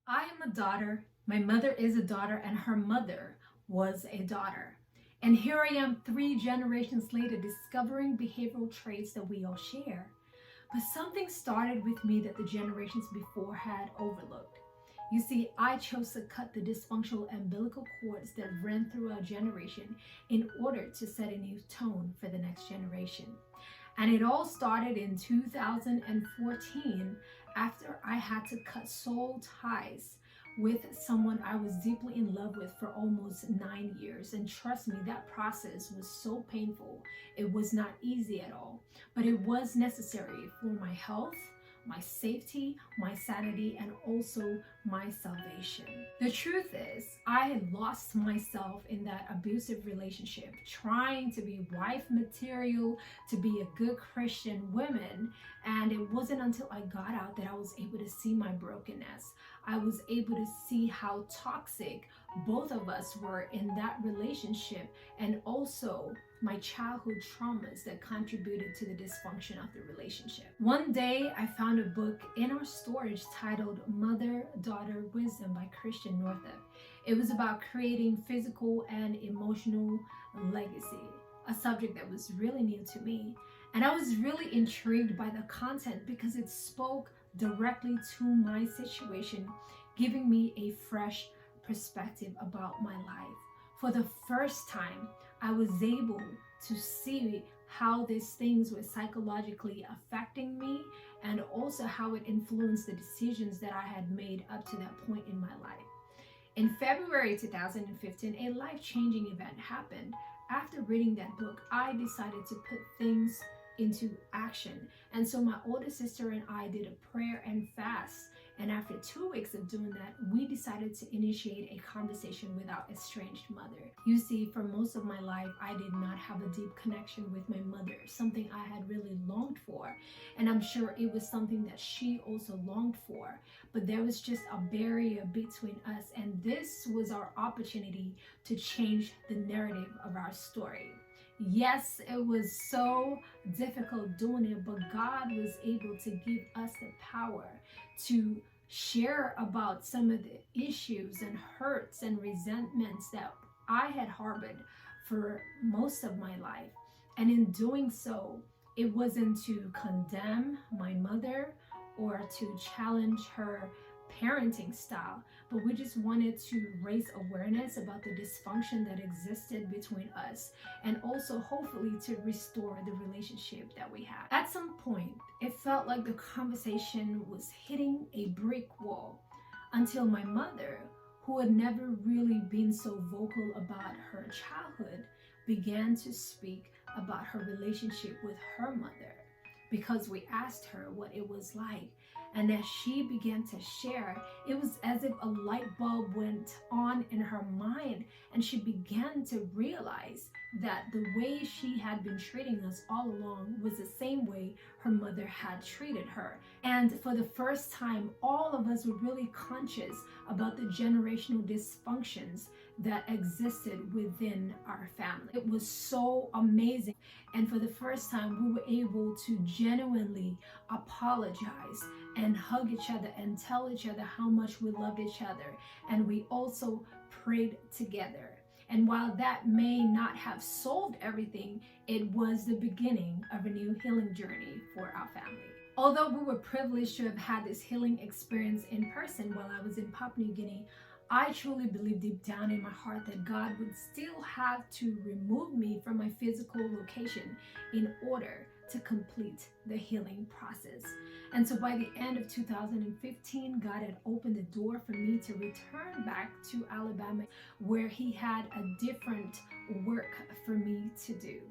I am a daughter, my mother is a daughter, and her mother was a daughter. And here I am 3 generations later discovering behavioral traits that we all share. But something started with me that the generations before had overlooked. You see, I chose to cut the dysfunctional umbilical cords that ran through our generation in order to set a new tone for the next generation. And it all started in 2014 after I had to cut soul ties with someone I was deeply in love with for almost 9 years. And trust me, that process was so painful. It was not easy at all, but it was necessary for my health, my safety, my sanity, and also my salvation. The truth is, I had lost myself in that abusive relationship, trying to be wife material, to be a good Christian woman. And it wasn't until I got out that I was able to see my brokenness. I was able to see how toxic both of us were in that relationship, and also my childhood traumas that contributed to the dysfunction of the relationship. One day, I found a book in our storage titled Mother-Daughter Wisdom by Christian Northrup. It was about creating physical and emotional legacy, a subject that was really new to me. And I was really intrigued by the content because it spoke directly to my situation, giving me a fresh perspective about my life. For the first time, I was able to see how these things were psychologically affecting me, and also how it influenced the decisions that I had made up to that point in my life. In February 2015, a life-changing event happened. After reading that book, I decided to put things into action. And so my older sister and I did a prayer and fast. And after 2 weeks of doing that, we decided to initiate a conversation with our estranged mother. You see, for most of my life, I did not have a deep connection with my mother, something I had really longed for. And I'm sure it was something that she also longed for. But there was just a barrier between us. And this was our opportunity to change the narrative of our story. Yes, it was so difficult doing it, but God was able to give us the power to share about some of the issues and hurts and resentments that I had harbored for most of my life. And in doing so, it wasn't to condemn my mother or to challenge her parenting style, but we just wanted to raise awareness about the dysfunction that existed between us, and also hopefully to restore the relationship that we had. At some point, it felt like the conversation was hitting a brick wall until my mother, who had never really been so vocal about her childhood, began to speak about her relationship with her mother, because we asked her what it was like. And as she began to share, it was as if a light bulb went on in her mind, and she began to realize that the way she had been treating us all along was the same way her mother had treated her. And for the first time, all of us were really conscious about the generational dysfunctions that existed within our family. It was so amazing. And for the first time, we were able to genuinely apologize and hug each other and tell each other how much we loved each other. And we also prayed together. And while that may not have solved everything, it was the beginning of a new healing journey for our family. Although we were privileged to have had this healing experience in person while I was in Papua New Guinea, I truly believe deep down in my heart that God would still have to remove me from my physical location in order to complete the healing process. And so by the end of 2015, God had opened the door for me to return back to Alabama, where He had a different work for me to do.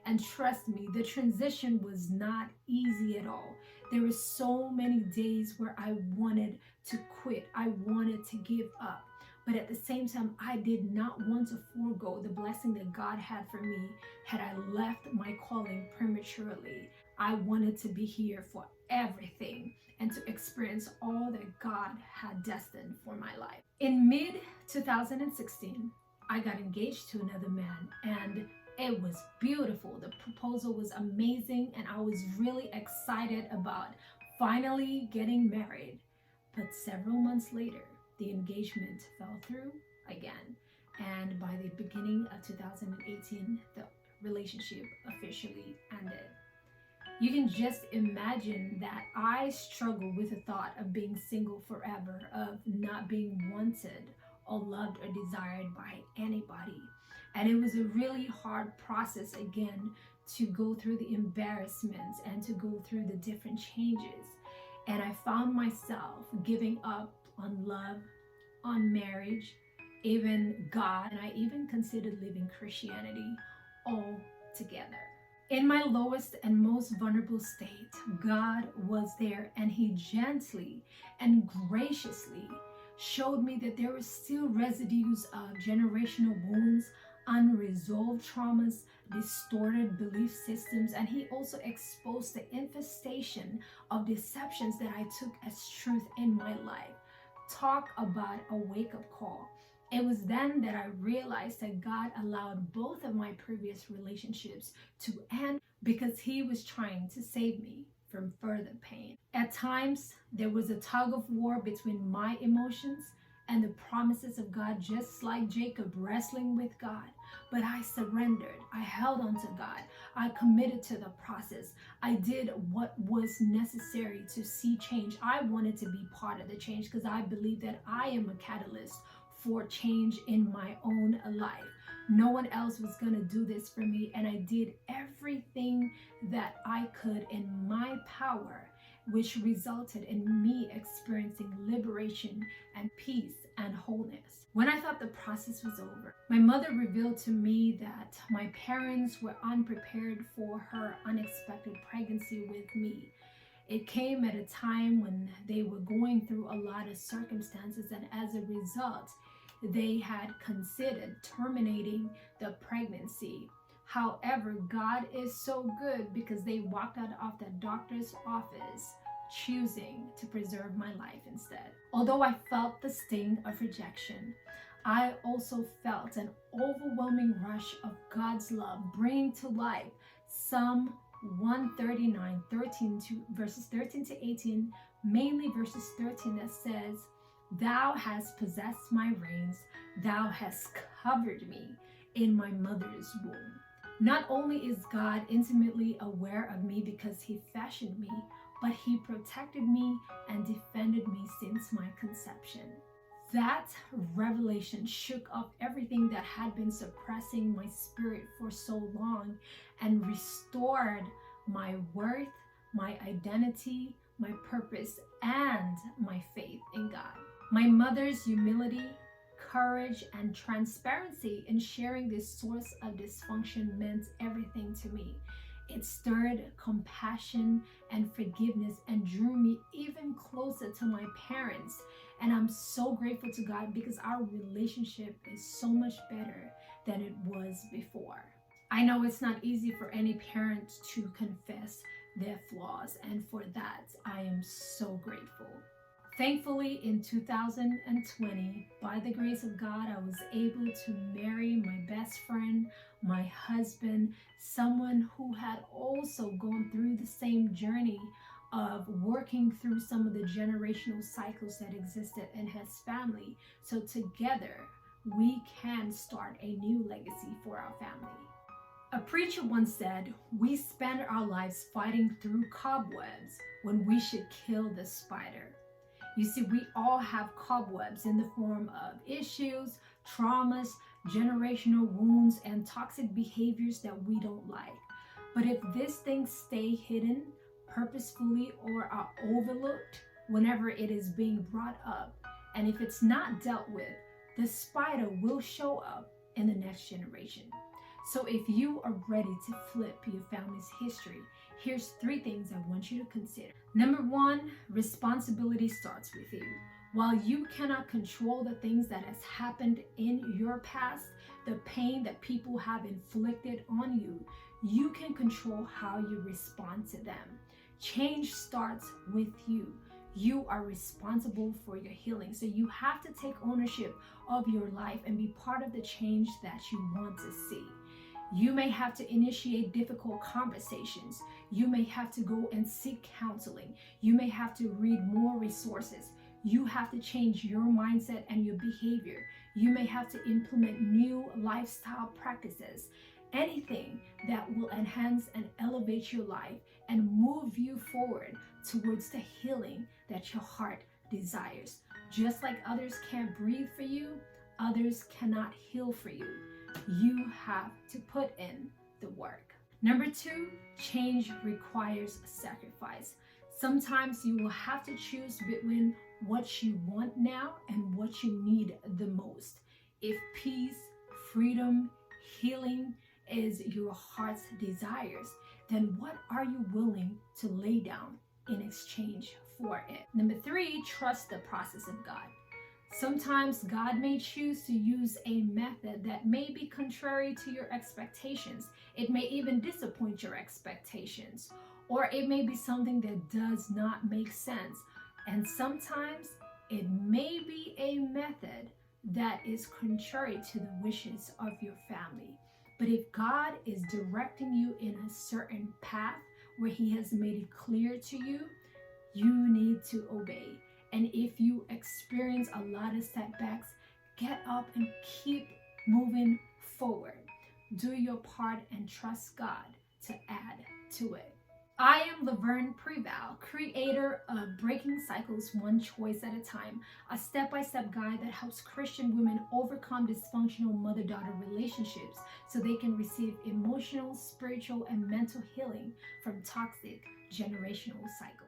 And trust me, the transition was not easy at all. There were so many days where I wanted to quit. I wanted to give up. But at the same time, I did not want to forego the blessing that God had for me had I left my calling prematurely. I wanted to be here for everything and to experience all that God had destined for my life. In mid-2016, I got engaged to another man, and it was beautiful. The proposal was amazing, and I was really excited about finally getting married. But several months later, the engagement fell through again. And by the beginning of 2018, the relationship officially ended. You can just imagine that I struggled with the thought of being single forever, of not being wanted or loved or desired by anybody. And it was a really hard process again to go through the embarrassments and to go through the different changes. And I found myself giving up on love, on marriage, even God, and I even considered leaving Christianity altogether. In my lowest and most vulnerable state, God was there, and He gently and graciously showed me that there were still residues of generational wounds, unresolved traumas, distorted belief systems, and He also exposed the infestation of deceptions that I took as truth in my life. Talk about a wake-up call. It was then that I realized that God allowed both of my previous relationships to end because He was trying to save me from further pain. At times, there was a tug of war between my emotions and the promises of God, just like Jacob wrestling with God. But I surrendered. I held on to God. I committed to the process. I did what was necessary to see change. I wanted to be part of the change because I believe that I am a catalyst for change in my own life. No one else was going to do this for me, and I did everything that I could in my power, which resulted in me experiencing liberation and peace and wholeness. When I thought the process was over, my mother revealed to me that my parents were unprepared for her unexpected pregnancy with me. It came at a time when they were going through a lot of circumstances, and as a result, they had considered terminating the pregnancy. However, God is so good because they walked out of the doctor's office choosing to preserve my life instead. Although I felt the sting of rejection, I also felt an overwhelming rush of God's love, bringing to life Psalm 139, verses 13 to 18, mainly verses 13, that says, "Thou hast possessed my reins, thou hast covered me in my mother's womb." Not only is God intimately aware of me because He fashioned me, but He protected me and defended me since my conception. That revelation shook up everything that had been suppressing my spirit for so long and restored my worth, my identity, my purpose, and my faith in God. My mother's humility, courage, and transparency in sharing this source of dysfunction meant everything to me. It stirred compassion and forgiveness and drew me even closer to my parents. And I'm so grateful to God because our relationship is so much better than it was before. I know it's not easy for any parent to confess their flaws, and for that, I am so grateful. Thankfully, in 2020, by the grace of God, I was able to marry my best friend, my husband, someone who had also gone through the same journey of working through some of the generational cycles that existed in his family. So together, we can start a new legacy for our family. A preacher once said, "We spend our lives fighting through cobwebs when we should kill the spider." You see, we all have cobwebs in the form of issues, traumas, generational wounds, and toxic behaviors that we don't like. But if these things stay hidden purposefully or are overlooked whenever it is being brought up, and if it's not dealt with, the spider will show up in the next generation. So if you are ready to flip your family's history, here's 3 things I want you to consider. Number 1, responsibility starts with you. While you cannot control the things that has happened in your past, the pain that people have inflicted on you, you can control how you respond to them. Change starts with you. You are responsible for your healing. So you have to take ownership of your life and be part of the change that you want to see. You may have to initiate difficult conversations. You may have to go and seek counseling. You may have to read more resources. You have to change your mindset and your behavior. You may have to implement new lifestyle practices, anything that will enhance and elevate your life and move you forward towards the healing that your heart desires. Just like others can't breathe for you, others cannot heal for you. You have to put in the work. Number 2, change requires sacrifice. Sometimes you will have to choose between what you want now and what you need the most. If peace, freedom, healing is your heart's desires, then what are you willing to lay down in exchange for it? Number 3, trust the process of God. Sometimes God may choose to use a method that may be contrary to your expectations. It may even disappoint your expectations, or it may be something that does not make sense. And sometimes it may be a method that is contrary to the wishes of your family. But if God is directing you in a certain path where He has made it clear to you, you need to obey. And if you experience a lot of setbacks, get up and keep moving forward. Do your part and trust God to add to it. I am Laverne Preval, creator of Breaking Cycles One Choice at a Time, a step-by-step guide that helps Christian women overcome dysfunctional mother-daughter relationships so they can receive emotional, spiritual, and mental healing from toxic generational cycles.